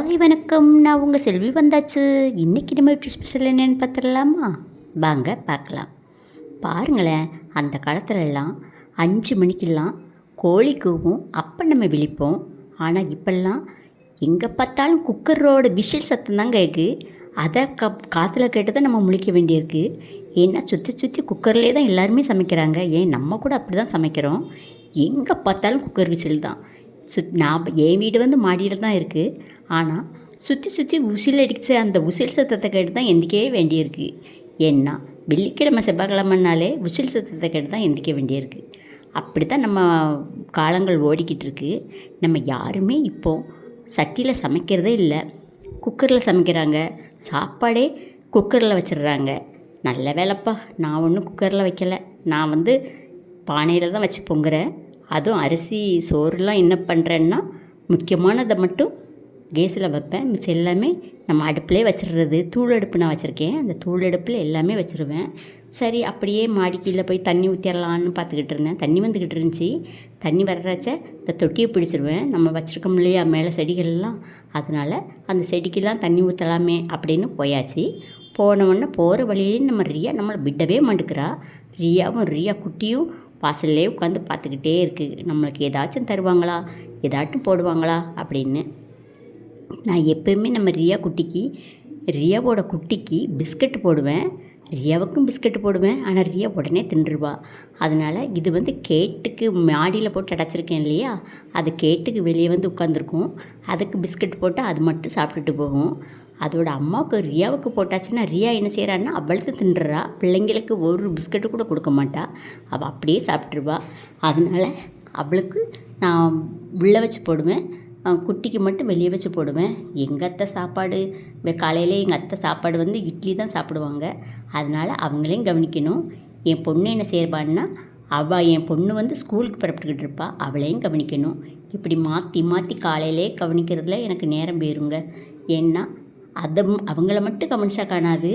Hi வணக்கம். நான் உங்கள் செல்வி வந்தாச்சு. இன்றைக்கி நம்ம எப்படி ஸ்பெஷல் என்னென்னு பார்த்துடலாமா? வாங்க பார்க்கலாம். பாருங்களேன், அந்த காலத்துலலாம் 5 மணிக்கெல்லாம் கோழி கூவும், அப்போ நம்ம விழிப்போம். ஆனால் இப்போல்லாம் எங்கே பார்த்தாலும் குக்கரோட விஷல் சத்தம் தான் கேட்கு. அதை காதில் கேட்டு தான் நம்ம முழிக்க வேண்டியிருக்கு. ஏன்னா சுற்றி சுற்றி குக்கர்லேயே தான் எல்லாருமே சமைக்கிறாங்க. ஏன் நம்ம கூட அப்படி தான் சமைக்கிறோம். எங்கே பார்த்தாலும் குக்கர் விசில் தான். நான் என் வீடு வந்து மாடியில் தான் இருக்குது. ஆனால் சுற்றி சுற்றி உசில் அடிச்சு அந்த உசில் சத்தத்தை கேட்டு தான் எந்திக்கவே வேண்டியிருக்கு. ஏன்னா வெள்ளிக்கிழமை செவ்வாய்க்கிழமைனாலே உசில் சத்தத்தை கேட்டு தான் எந்திக்க வேண்டியிருக்கு. அப்படி தான் நம்ம காலங்கள் ஓடிக்கிட்டு இருக்கு. நம்ம யாருமே இப்போது சட்டியில் சமைக்கிறதே இல்லை, குக்கரில் சமைக்கிறாங்க. சாப்பாடே குக்கரில் வச்சிடுறாங்க. நல்ல வேலைப்பா, நான் ஒன்றும் குக்கரில் வைக்கலை. நான் வந்து பானையில் தான் வச்சு பொங்குறேன். அதுவும் அரிசி சோறுலாம் என்ன பண்ணுறேன்னா முக்கியமானதை மட்டும் கேஸில் வைப்பேன். மிச்சம் எல்லாமே நம்ம அடுப்புலேயே வச்சிடுறது. தூள் அடுப்பு நான் வச்சுருக்கேன். அந்த தூள் அடுப்பில் எல்லாமே வச்சுருவேன். சரி, அப்படியே மாடி கீழே போய் தண்ணி ஊற்றிடலான்னு பார்த்துக்கிட்டு இருந்தேன். தண்ணி வந்துக்கிட்டு இருந்துச்சு. தண்ணி வர்றச்ச இந்த தொட்டியை பிடிச்சிருவேன். நம்ம வச்சுருக்கோம் இல்லையா மேலே செடிகள்லாம், அதனால் அந்த செடிக்கெல்லாம் தண்ணி ஊற்றலாமே அப்படின்னு போயாச்சு. போனவுடனே போகிற வழியிலே நம்ம ரியா நம்மளை விடவே மாட்டுக்கிறா. ரியா குட்டியும் வாசல்லே உட்காந்து பார்த்துக்கிட்டே இருக்குது. நம்மளுக்கு ஏதாச்சும் தருவாங்களா, ஏதாட்டும் போடுவாங்களா அப்படின்னு. நான் எப்போயுமே நம்ம ரியாவோட குட்டிக்கு பிஸ்கட்டு போடுவேன். ரியாவுக்கும் பிஸ்கட்டு போடுவேன். ஆனால் ரியா உடனே தின்றுவா. அதனால் இது வந்து கேட்டுக்கு மாடியில் போட்டு அடைச்சிருக்கேன் இல்லையா, அது கேட்டுக்கு வெளியே வந்து உட்காந்துருக்கும். அதுக்கு பிஸ்கட் போட்டு அது மட்டும் சாப்பிட்டுட்டு போகும். அதோட அம்மாவுக்கு ரியாவுக்கு போட்டாச்சுன்னா ரியா என்ன செய்கிறான்னா அவளுக்கு தின்றுறா. பிள்ளைங்களுக்கு ஒரு பிஸ்கட்டு கூட கொடுக்க மாட்டா. அவள் அப்படியே சாப்பிட்ருவா. அதனால் அவளுக்கு நான் உள்ளே வச்சு போடுவேன், குட்டிக்கு மட்டும் வெளியே வச்சு போடுவேன். எங்கள் அத்தை சாப்பாடு காலையில் எங்கள் அத்தை சாப்பாடு வந்து இட்லி தான் சாப்பிடுவாங்க. அதனால் அவங்களையும் கவனிக்கணும். என் பொண்ணு என்ன செய்வான்னா, என் பொண்ணு வந்து ஸ்கூலுக்கு புறப்பட்டுக்கிட்டு இருப்பாள், அவளையும் கவனிக்கணும். இப்படி மாற்றி மாற்றி காலையிலே கவனிக்கிறதுல எனக்கு நேரம் போயிருங்க. ஏன்னா அவங்கள மட்டும் கவனிச்சா காணாது.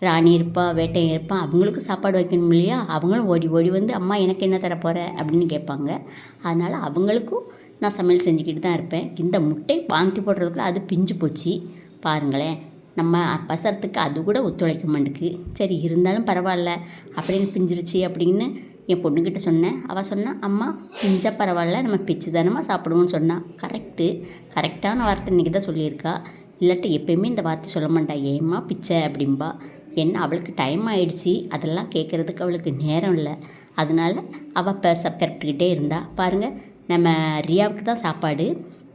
ராணி இருப்பா, வேட்டையன் இருப்பான், அவங்களுக்கு சாப்பாடு வைக்கணும் இல்லையா. அவங்களும் ஓடி ஓடி வந்து அம்மா எனக்கு என்ன தரப்போகிற அப்படின்னு கேட்பாங்க. அதனால் அவங்களுக்கும் நான் சமையல் செஞ்சுக்கிட்டு தான் இருப்பேன். இந்த முட்டை வாங்கி போடுறதுக்குள்ள அது பிஞ்சு போச்சு பாருங்களேன். நம்ம பசறத்துக்கு அது கூட ஒத்துழைக்க மாட்டேக்கு. சரி இருந்தாலும் பரவாயில்ல அப்படின்னு பிஞ்சிருச்சு அப்படின்னு என் பொண்ணுக்கிட்ட சொன்னேன். அவள் சொன்னான், அம்மா பிஞ்சா பரவாயில்ல, நம்ம பிச்சு தானம்மா சாப்பிடுவோன்னு சொன்னான். கரெக்டான வார்த்தை இன்றைக்கி தான் சொல்லியிருக்கா. இல்லாட்டி எப்போயுமே இந்த வார்த்தை சொல்ல மாட்டா. ஏம்மா பிச்சை அப்படின்பா. என்ன அவளுக்கு டைம் ஆகிடுச்சி, அதெல்லாம் கேட்குறதுக்கு அவளுக்கு நேரம் இல்லை. அதனால் அவள் பெரட்டுக்கிட்டே இருந்தா. பாருங்கள், நம்ம ரியாவுக்கு தான் சாப்பாடு.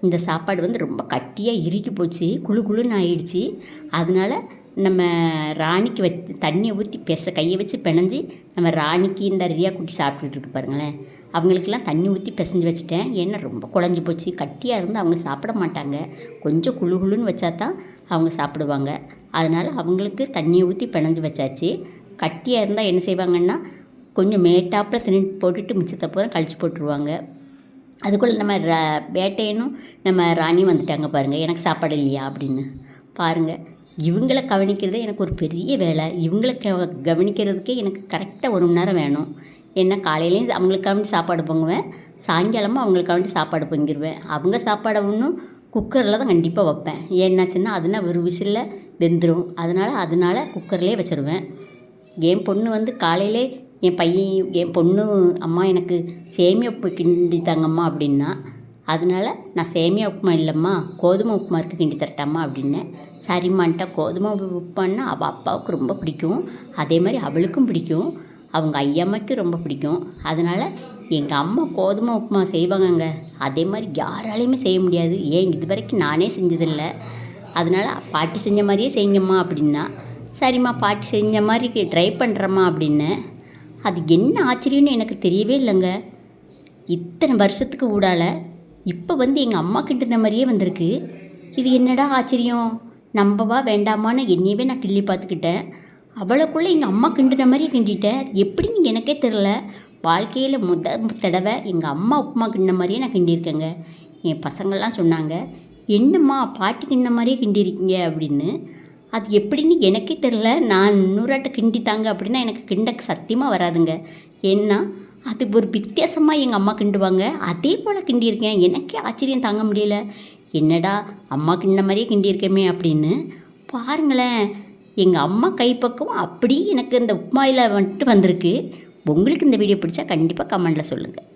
இந்த சாப்பாடு வந்து ரொம்ப கட்டியாக இறுக்கி போச்சு, குழுன்னு ஆகிடுச்சி. அதனால் நம்ம ராணிக்கு வச்சு தண்ணியை ஊற்றி கையை வச்சு பிணைஞ்சி நம்ம ராணிக்கு இந்த ரியா குட்டி சாப்பிட்டுட்டு இருக்கு பாருங்களேன். அவங்களுக்கெல்லாம் தண்ணி ஊற்றி பிசைஞ்சு வச்சுட்டேன். ஏன்னா ரொம்ப குழஞ்சி போச்சு, கட்டியாக இருந்து அவங்க சாப்பிட மாட்டாங்க. கொஞ்சம் குழுன்னு வச்சா தான் அவங்க சாப்பிடுவாங்க. அதனால் அவங்களுக்கு தண்ணியை ஊற்றி பிணைஞ்சு வச்சாச்சு. கட்டியாக இருந்தால் என்ன செய்வாங்கன்னா கொஞ்சம் மேட்டாப்பில் தின்னு போட்டுட்டு மிச்சத்தை பூரா கழிச்சு போட்டுருவாங்க. அதுக்குள்ளே நம்ம வேட்டையனும் நம்ம ராணியும் வந்துட்டாங்க பாருங்கள், எனக்கு சாப்பாடு இல்லையா அப்படின்னு. பாருங்கள், இவங்களை கவனிக்கிறதே எனக்கு ஒரு பெரிய வேலை. இவங்களை கவனிக்கிறதுக்கே எனக்கு கரெக்டாக 1 மணி நேரம் வேணும். ஏன்னா காலையிலேயும் அவங்களுக்காண்டி சாப்பாடு பொங்குவேன், சாயங்காலமும் அவங்களுக்காண்டி சாப்பாடு பொங்கிடுவேன். அவங்க சாப்பாடை ஒன்றும் குக்கரில் தான் கண்டிப்பாக வைப்பேன். ஏன்னாச்சுன்னா அதுனா ஒரு விசிலில் வெந்துடும். அதனால் குக்கர்லேயே வச்சுருவேன். என் பொண்ணு வந்து காலையிலே என் பொண்ணு அம்மா எனக்கு சேமியா உப்பு கிண்டி தாங்கம்மா அப்படின்னா, அதனால் நான் சேமியா உப்புமா இல்லைம்மா கோதுமை உப்புமா இருக்குது கிண்டி தரட்டாம்மா அப்படின்னேன். சரிம்மான்ட்டா. கோதுமை உப்புமான்னா அவள் அப்பாவுக்கு ரொம்ப பிடிக்கும், அதே மாதிரி அவளுக்கும் பிடிக்கும், அவங்க ஐயம்மாக்கு ரொம்ப பிடிக்கும். அதனால் எங்கள் அம்மா கோதுமை உப்புமா செய்வாங்கங்க. அதே மாதிரி யாராலையுமே செய்ய முடியாது. ஏன் இது வரைக்கும் நானே செஞ்சதில்லை. அதனால் பாட்டி செஞ்ச மாதிரியே செய்யுங்கம்மா அப்படின்னா, சரிம்மா பாட்டி செஞ்ச மாதிரி ட்ரை பண்ணுறம்மா அப்படின்னு. அது என்ன ஆச்சரியம்னு எனக்கு தெரியவே இல்லைங்க. இத்தனை வருஷத்துக்கு ஊடால இப்போ வந்து எங்கள் அம்மா கிண்டுன மாதிரியே வந்திருக்கு. இது என்னடா ஆச்சரியம், நம்பவா வேண்டாமான்னு என்னையவே நான் கிள்ளி பார்த்துக்கிட்டேன். அவளுக்குள்ளே எங்கள் அம்மா கிண்டுன மாதிரியே கிண்டிட்டேன். எப்படின்னு எனக்கே தெரில. வாழ்க்கையில் தடவை எங்கள் அம்மா உப்புமா கிண்டின மாதிரியே நான் கிண்டியிருக்கேங்க. என் பசங்கள்லாம் சொன்னாங்க, என்னம்மா பாட்டி கிண்டின மாதிரியே கிண்டியிருக்கீங்க அப்படின்னு. அது எப்படின்னு எனக்கே தெரில. நான் 100 கிண்டி தாங்க அப்படின்னா எனக்கு கிண்ட சத்தியமாக வராதுங்க. ஏன்னா அது ஒரு வித்தியாசமாக எங்கள் அம்மா கிண்டுவாங்க, அதே போல் கிண்டியிருக்கேன். எனக்கே ஆச்சரியம் தாங்க முடியல. என்னடா அம்மா கிண்ண மாதிரியே கிண்டியிருக்கமே அப்படின்னு. பாருங்களேன், எங்கள் அம்மா கைப்பக்குவம் அப்படியே எனக்கு இந்த உப்புமாயில் வந்துட்டு வந்திருக்கு. உங்களுக்கு இந்த வீடியோ பிடிச்சா கண்டிப்பாக கமெண்டில் சொல்லுங்கள்.